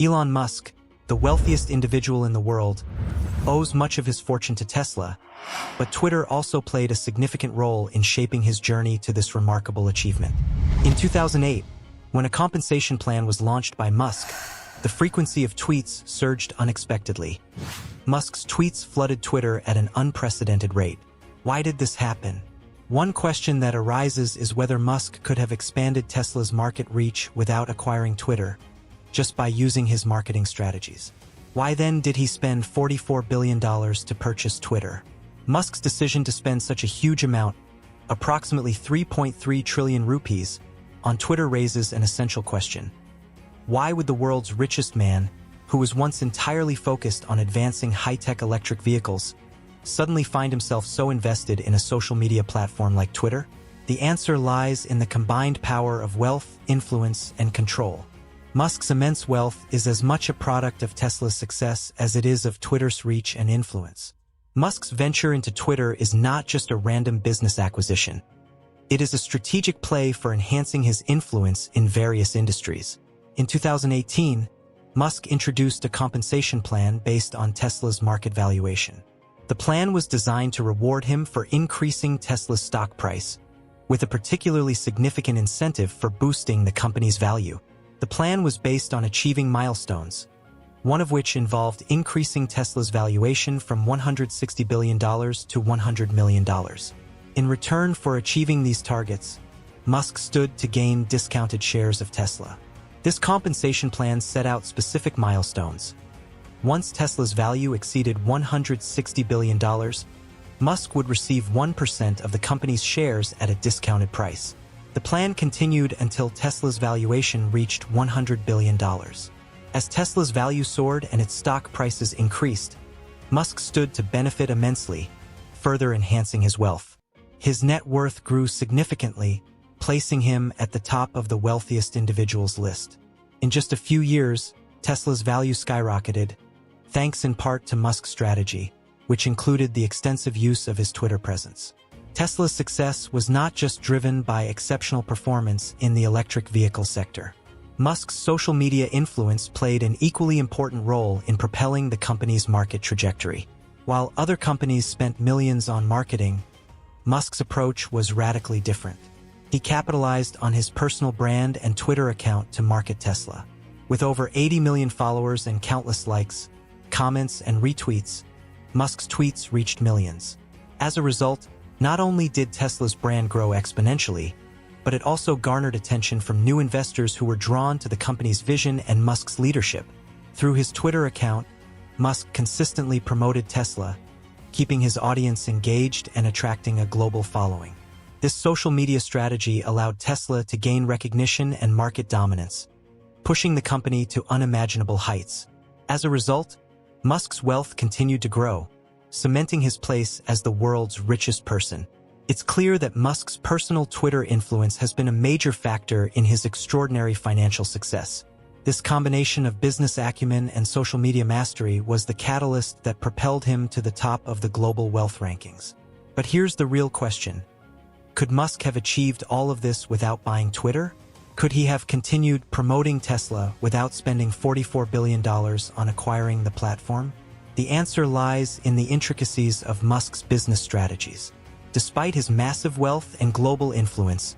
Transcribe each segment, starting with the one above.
Elon Musk, the wealthiest individual in the world, owes much of his fortune to Tesla, but Twitter also played a significant role in shaping his journey to this remarkable achievement. In 2008, when a compensation plan was launched by Musk, the frequency of tweets surged unexpectedly. Musk's tweets flooded Twitter at an unprecedented rate. Why did this happen? One question that arises is whether Musk could have expanded Tesla's market reach without acquiring Twitter, just by using his marketing strategies. Why then did he spend $44 billion to purchase Twitter? Musk's decision to spend such a huge amount, approximately 3.3 trillion rupees, on Twitter raises an essential question. Why would the world's richest man, who was once entirely focused on advancing high-tech electric vehicles, suddenly find himself so invested in a social media platform like Twitter? The answer lies in the combined power of wealth, influence, and control. Musk's immense wealth is as much a product of Tesla's success as it is of Twitter's reach and influence. Musk's venture into Twitter is not just a random business acquisition. It is a strategic play for enhancing his influence in various industries. In 2018, Musk introduced a compensation plan based on Tesla's market valuation. The plan was designed to reward him for increasing Tesla's stock price, with a particularly significant incentive for boosting the company's value. The plan was based on achieving milestones, one of which involved increasing Tesla's valuation from $160 billion to $100 million. In return for achieving these targets, Musk stood to gain discounted shares of Tesla. This compensation plan set out specific milestones. Once Tesla's value exceeded $160 billion, Musk would receive 1% of the company's shares at a discounted price. The plan continued until Tesla's valuation reached $100 billion. As Tesla's value soared and its stock prices increased, Musk stood to benefit immensely, further enhancing his wealth. His net worth grew significantly, placing him at the top of the wealthiest individuals list. In just a few years, Tesla's value skyrocketed, thanks in part to Musk's strategy, which included the extensive use of his Twitter presence. Tesla's success was not just driven by exceptional performance in the electric vehicle sector. Musk's social media influence played an equally important role in propelling the company's market trajectory. While other companies spent millions on marketing, Musk's approach was radically different. He capitalized on his personal brand and Twitter account to market Tesla. With over 80 million followers and countless likes, comments, and retweets, Musk's tweets reached millions. As a result, not only did Tesla's brand grow exponentially, but it also garnered attention from new investors who were drawn to the company's vision and Musk's leadership. Through his Twitter account, Musk consistently promoted Tesla, keeping his audience engaged and attracting a global following. This social media strategy allowed Tesla to gain recognition and market dominance, pushing the company to unimaginable heights. As a result, Musk's wealth continued to grow, cementing his place as the world's richest person. It's clear that Musk's personal Twitter influence has been a major factor in his extraordinary financial success. This combination of business acumen and social media mastery was the catalyst that propelled him to the top of the global wealth rankings. But here's the real question. Could Musk have achieved all of this without buying Twitter? Could he have continued promoting Tesla without spending $44 billion on acquiring the platform? The answer lies in the intricacies of Musk's business strategies. Despite his massive wealth and global influence,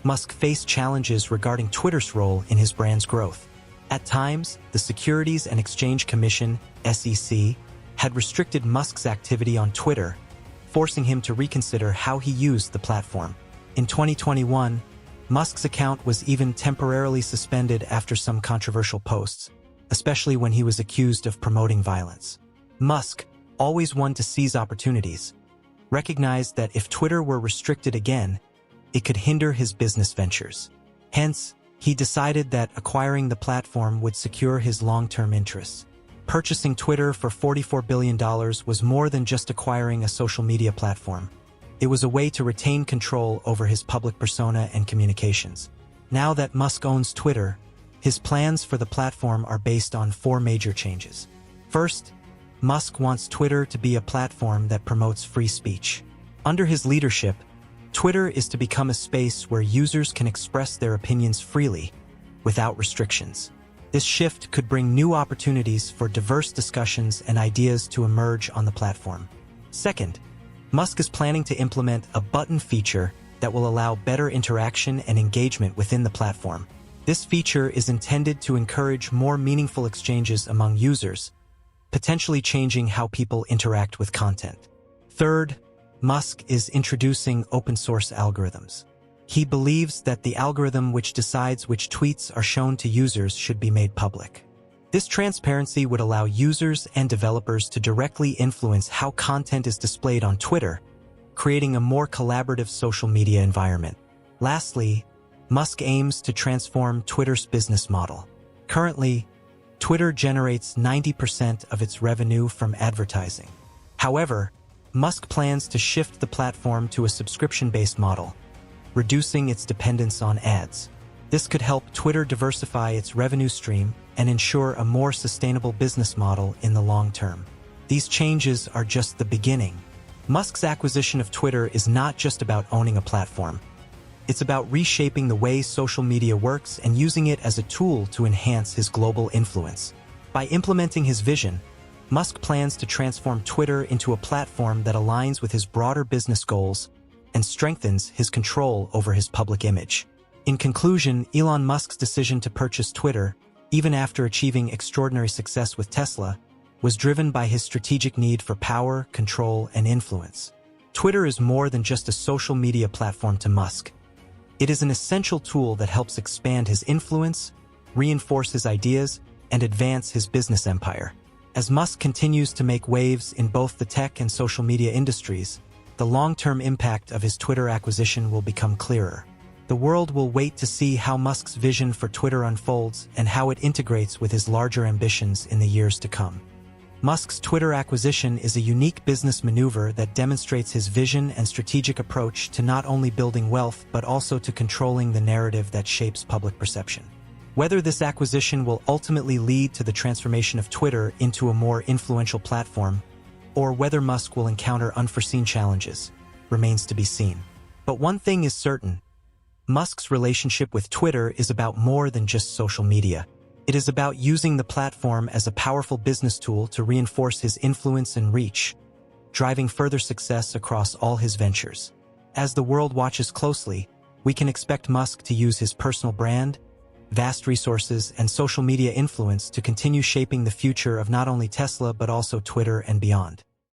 Musk faced challenges regarding Twitter's role in his brand's growth. At times, the Securities and Exchange Commission, SEC, had restricted Musk's activity on Twitter, forcing him to reconsider how he used the platform. In 2021, Musk's account was even temporarily suspended after some controversial posts, especially when he was accused of promoting violence. Musk, always one to seize opportunities, recognized that if Twitter were restricted again, it could hinder his business ventures. Hence, he decided that acquiring the platform would secure his long-term interests. Purchasing Twitter for $44 billion was more than just acquiring a social media platform. It was a way to retain control over his public persona and communications. Now that Musk owns Twitter, his plans for the platform are based on 4 major changes. First, Musk wants Twitter to be a platform that promotes free speech. Under his leadership, Twitter is to become a space where users can express their opinions freely, without restrictions. This shift could bring new opportunities for diverse discussions and ideas to emerge on the platform. Second, Musk is planning to implement a button feature that will allow better interaction and engagement within the platform. This feature is intended to encourage more meaningful exchanges among users, potentially changing how people interact with content. Third, Musk is introducing open-source algorithms. He believes that the algorithm which decides which tweets are shown to users should be made public. This transparency would allow users and developers to directly influence how content is displayed on Twitter, creating a more collaborative social media environment. Lastly, Musk aims to transform Twitter's business model. Currently, Twitter generates 90% of its revenue from advertising. However, Musk plans to shift the platform to a subscription-based model, reducing its dependence on ads. This could help Twitter diversify its revenue stream and ensure a more sustainable business model in the long term. These changes are just the beginning. Musk's acquisition of Twitter is not just about owning a platform. It's about reshaping the way social media works and using it as a tool to enhance his global influence. By implementing his vision, Musk plans to transform Twitter into a platform that aligns with his broader business goals and strengthens his control over his public image. In conclusion, Elon Musk's decision to purchase Twitter, even after achieving extraordinary success with Tesla, was driven by his strategic need for power, control, and influence. Twitter is more than just a social media platform to Musk. It is an essential tool that helps expand his influence, reinforce his ideas, and advance his business empire. As Musk continues to make waves in both the tech and social media industries, the long-term impact of his Twitter acquisition will become clearer. The world will wait to see how Musk's vision for Twitter unfolds and how it integrates with his larger ambitions in the years to come. Musk's Twitter acquisition is a unique business maneuver that demonstrates his vision and strategic approach to not only building wealth but also to controlling the narrative that shapes public perception. Whether this acquisition will ultimately lead to the transformation of Twitter into a more influential platform, or whether Musk will encounter unforeseen challenges, remains to be seen. But one thing is certain: Musk's relationship with Twitter is about more than just social media. It is about using the platform as a powerful business tool to reinforce his influence and reach, driving further success across all his ventures. As the world watches closely, we can expect Musk to use his personal brand, vast resources, and social media influence to continue shaping the future of not only Tesla but also Twitter and beyond.